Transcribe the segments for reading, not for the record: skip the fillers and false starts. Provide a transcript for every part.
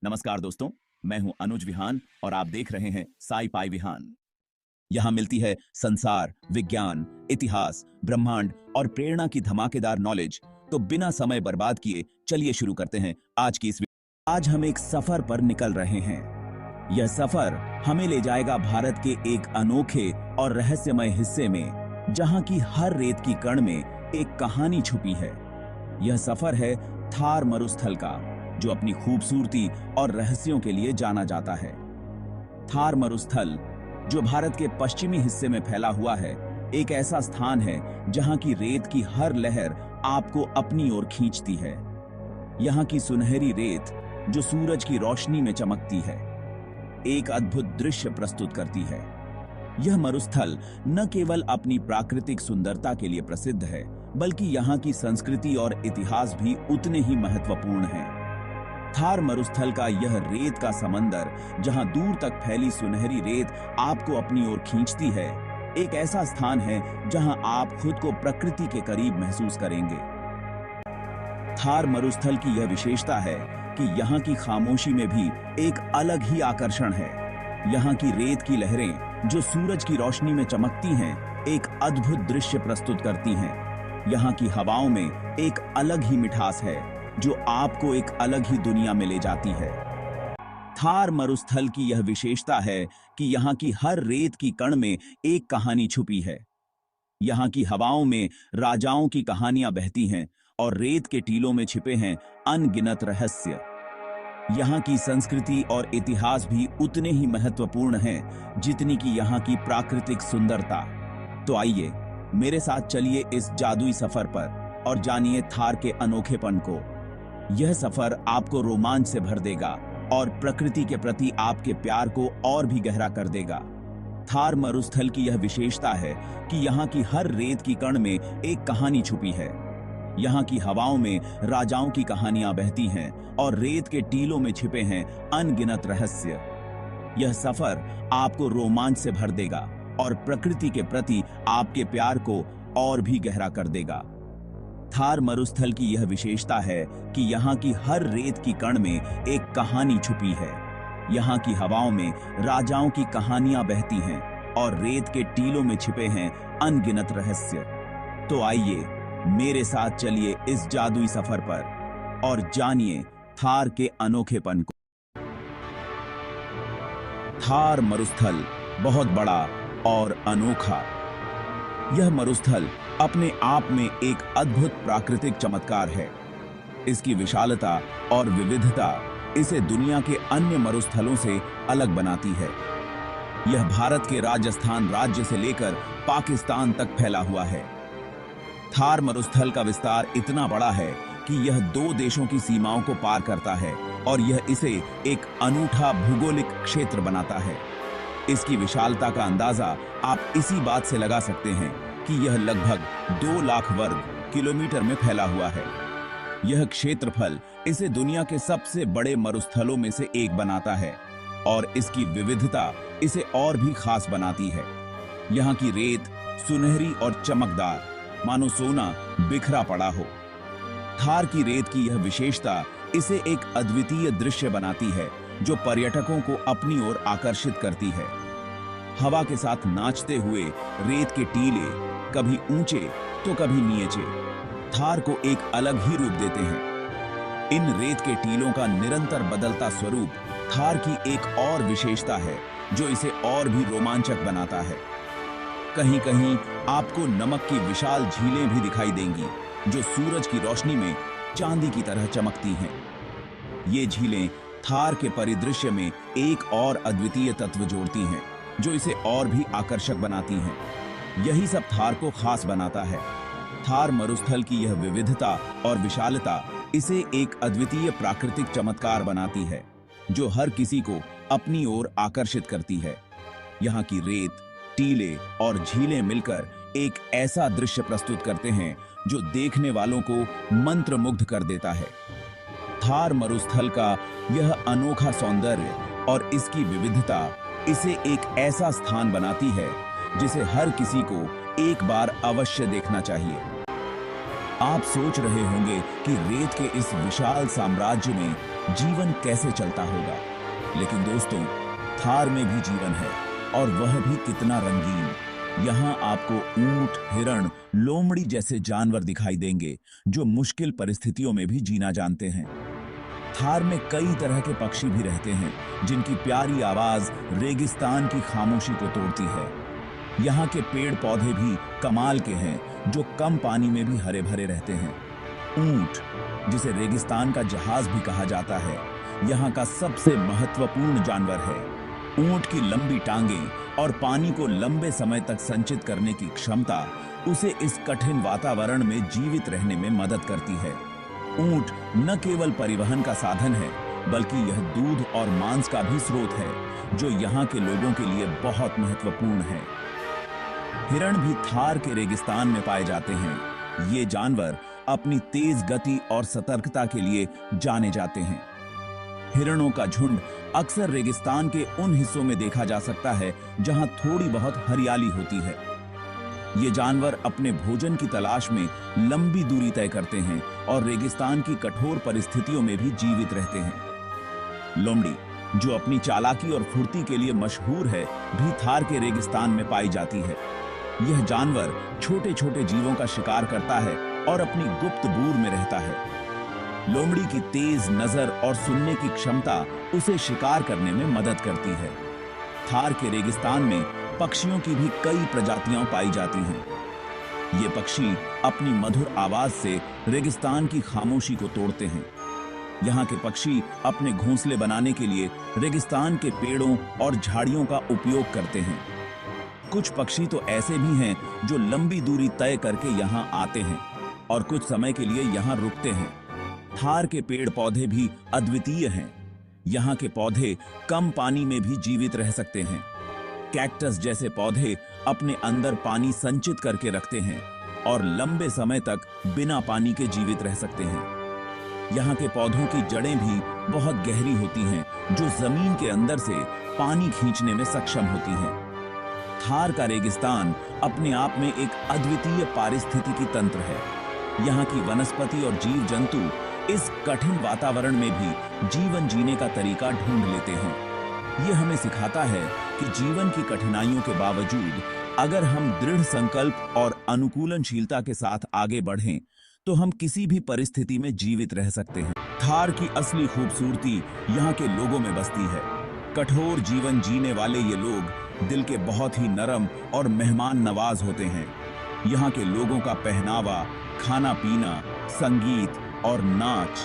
नमस्कार दोस्तों, मैं हूं अनुज विहान और आप देख रहे हैं साई पाई विहान। यहां मिलती है संसार, विज्ञान, इतिहास, ब्रह्मांड और प्रेरणा की धमाकेदार नॉलेज। तो बिना समय बर्बाद किए चलिए शुरू करते हैं आज की आज हम एक सफर पर निकल रहे हैं। यह सफर हमें ले जाएगा भारत के एक अनोखे और रहस्यमय हिस्से में, जहां की हर रेत की कण में एक कहानी छुपी है। यह सफर है थार मरुस्थल का, जो अपनी खूबसूरती और रहस्यों के लिए जाना जाता है। थार मरुस्थल, जो भारत के पश्चिमी हिस्से में फैला हुआ है, एक ऐसा स्थान है जहां की रेत की हर लहर आपको अपनी ओर खींचती है। यहां की सुनहरी रेत, जो सूरज की रोशनी में चमकती है, एक अद्भुत दृश्य प्रस्तुत करती है। यह मरुस्थल न केवल अपनी प्राकृतिक सुंदरता के लिए प्रसिद्ध है, बल्कि यहाँ की संस्कृति और इतिहास भी उतने ही महत्वपूर्ण हैं। थार मरुस्थल का यह रेत का समंदर, जहां दूर तक फैली सुनहरी रेत आपको अपनी ओर खींचती है, एक ऐसा स्थान है जहां आप खुद को प्रकृति के करीब महसूस करेंगे। थार मरुस्थल की यह विशेषता है कि यहाँ की खामोशी में भी एक अलग ही आकर्षण है। यहाँ की रेत की लहरें, जो सूरज की रोशनी में चमकती हैं, एक अद्भुत दृश्य प्रस्तुत करती हैं। यहाँ की हवाओं में एक अलग ही मिठास है, जो आपको एक अलग ही दुनिया में ले जाती है। थार मरुस्थल की यह विशेषता है कि यहाँ की हर रेत की कण में एक कहानी छुपी है। यहाँ की हवाओं में राजाओं की कहानियां बहती हैं और रेत के टीलों में छिपे हैं अनगिनत रहस्य। यहाँ की संस्कृति और इतिहास भी उतने ही महत्वपूर्ण हैं जितनी कि यहाँ की प्राकृतिक सुंदरता। तो आइए मेरे साथ चलिए इस जादुई सफर पर और जानिए थार के अनोखेपन को। यह सफर आपको रोमांच से भर देगा और प्रकृति के प्रति आपके प्यार को और भी गहरा कर देगा। थार मरुस्थल की यह विशेषता है कि यहाँ की हर रेत की कण में एक कहानी छुपी है। यहाँ की हवाओं में राजाओं की कहानियां बहती हैं और रेत के टीलों में छिपे हैं अनगिनत रहस्य। यह सफर आपको रोमांच से भर देगा और प्रकृति के प्रति आपके प्यार को और भी गहरा कर देगा। थार मरुस्थल की यह विशेषता है कि यहाँ की हर रेत की कण में एक कहानी छुपी है। यहाँ की हवाओं में राजाओं की कहानियां बहती हैं और रेत के टीलों में छिपे हैं अनगिनत रहस्य। तो आइए मेरे साथ चलिए इस जादुई सफर पर और जानिए थार के अनोखेपन को। थार मरुस्थल बहुत बड़ा और अनोखा। यह मरुस्थल अपने आप में एक अद्भुत प्राकृतिक चमत्कार है। इसकी विशालता और विविधता इसे दुनिया के अन्य मरुस्थलों से अलग बनाती है। यह भारत के राजस्थान राज्य से लेकर पाकिस्तान तक फैला हुआ है। थार मरुस्थल का विस्तार इतना बड़ा है कि यह दो देशों की सीमाओं को पार करता है और यह इसे एक अनूठा भूगोलिक क्षेत्र बनाता है। इसकी विशालता का अंदाजा आप इसी बात से लगा सकते हैं कि यह लगभग 2 लाख वर्ग किलोमीटर में फैला हुआ है। यह क्षेत्रफल इसे दुनिया के सबसे बड़े मरुस्थलों में से एक बनाता है और इसकी विविधता इसे और भी खास बनाती है। यहाँ की रेत सुनहरी और चमकदार, मानो सोना बिखरा पड़ा हो। थार की रेत की यह विशेषता इसे एक अद्वितीय दृश्य बनाती है, जो पर्यटकों को अपनी ओर आकर्षित करती है। हवा के साथ नाचते हुए रेत के टीले कभी ऊंचे तो कभी नीचे थार को एक अलग ही रूप देते हैं। इन रेत के टीलों का निरंतर बदलता स्वरूप थार की एक और विशेषता है, जो इसे और भी रोमांचक बनाता है। कहीं कहीं आपको नमक की विशाल झीलें भी दिखाई देंगी, जो सूरज की रोशनी में चांदी की तरह चमकती हैं। ये झीलें थार के परिदृश्य में एक और अद्वितीय तत्व जोड़ती हैं, जो इसे और भी आकर्षक बनाती हैं। यही सब थार को खास बनाता है। थार मरुस्थल की यह विविधता और विशालता इसे एक अद्वितीय प्राकृतिक चमत्कार बनाती है, जो हर किसी को अपनी ओर आकर्षित करती है। यहाँ की रेत, टीले और झीलें मिलकर एक ऐसा दृश्य प्रस्तुत करते हैं जो देखने वालों को मंत्रमुग्ध कर देता है। थार मरुस्थल का यह अनोखा सौंदर्य और इसकी विविधता इसे एक ऐसा स्थान बनाती है जिसे हर किसी को एक बार अवश्य देखना चाहिए। आप सोच रहे होंगे कि रेत के इस विशाल साम्राज्य में जीवन कैसे चलता होगा। लेकिन दोस्तों, थार में भी जीवन है, और वह भी कितना रंगीन। यहाँ आपको ऊंट, हिरण, लोमड़ी जैसे जानवर दिखाई देंगे जो मुश्किल परिस्थितियों में भी जीना जानते हैं। थार में कई तरह के पक्षी भी रहते हैं जिनकी प्यारी आवाज रेगिस्तान की खामोशी को तोड़ती है। यहाँ के पेड़ पौधे भी कमाल के हैं जो कम पानी में भी हरे भरे रहते हैं। ऊंट, जिसे रेगिस्तान का जहाज भी कहा जाता है, यहाँ का सबसे महत्वपूर्ण जानवर है। ऊंट की लंबी टांगें और पानी को लंबे समय तक संचित करने की क्षमता उसे इस कठिन वातावरण में जीवित रहने में मदद करती है। ऊंट न केवल परिवहन का साधन है, बल्कि यह दूध और मांस का भी स्रोत है, जो यहाँ के लोगों के लिए बहुत महत्वपूर्ण है। हिरण भी थार के रेगिस्तान में पाए जाते हैं। ये जानवर अपनी तेज गति और सतर्कता के लिए जाने जाते हैं। हिरणों का झुंड अक्सर रेगिस्तान के उन हिस्सों में देखा जा सकता है जहां थोड़ी बहुत हरियाली होती है। ये जानवर अपने भोजन की तलाश में लंबी दूरी तय करते हैं और रेगिस्तान की कठोर परिस्थितियों में भी जीवित रहते हैं। लोमड़ी, जो अपनी चालाकी और फुर्ती के लिए मशहूर है, भी थार के रेगिस्तान में पाई जाती है। यह जानवर छोटे छोटे जीवों का शिकार करता है और अपनी गुप्त बूर में रहता है। लोमड़ी की तेज नजर और सुनने की क्षमता उसे शिकार करने में मदद करती है। थार के रेगिस्तान में पक्षियों की भी कई प्रजातियां पाई जाती हैं। ये पक्षी अपनी मधुर आवाज से रेगिस्तान की खामोशी को तोड़ते हैं। यहाँ के पक्षी अपने घोंसले बनाने के लिए रेगिस्तान के पेड़ों और झाड़ियों का उपयोग करते हैं। कुछ पक्षी तो ऐसे भी हैं जो लंबी दूरी तय करके यहाँ आते हैं और कुछ समय के लिए यहाँ रुकते हैं। थार के पेड़ पौधे भी अद्वितीय हैं। यहाँ के पौधे कम पानी में भी जीवित रह सकते हैं। कैक्टस जैसे पौधे अपने अंदर पानी संचित करके रखते हैं और लंबे समय तक बिना पानी के जीवित रह सकते हैं। यहाँ के पौधों की जड़ें भी बहुत गहरी होती हैं, जो जमीन के अंदर से पानी खींचने में सक्षम होती हैं। थार का रेगिस्तान अपने आप में एक अद्वितीय पारिस्थितिकी तंत्र है। यहाँ की वनस्पति और जीव जंतु इस कठिन वातावरण में भी जीवन जीने का तरीका ढूंढ लेते हैं। ये हमें सिखाता है कि जीवन की कठिनाइयों के बावजूद अगर हम दृढ़ संकल्प और अनुकूलनशीलता के साथ आगे बढ़ें, तो हम किसी भी परिस्थिति में जीवित रह सकते हैं। थार की असली खूबसूरती यहाँ के लोगों में बसती है। कठोर जीवन जीने वाले ये लोग दिल के बहुत ही नरम और मेहमान नवाज होते हैं। यहाँ के लोगों का पहनावा, खाना पीना, संगीत और नाच,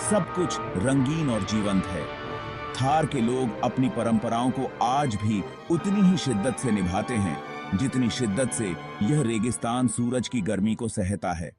सब कुछ रंगीन और जीवंत है। थार के लोग अपनी परंपराओं को आज भी उतनी ही शिद्दत से निभाते हैं जितनी शिद्दत से यह रेगिस्तान सूरज की गर्मी को सहता है।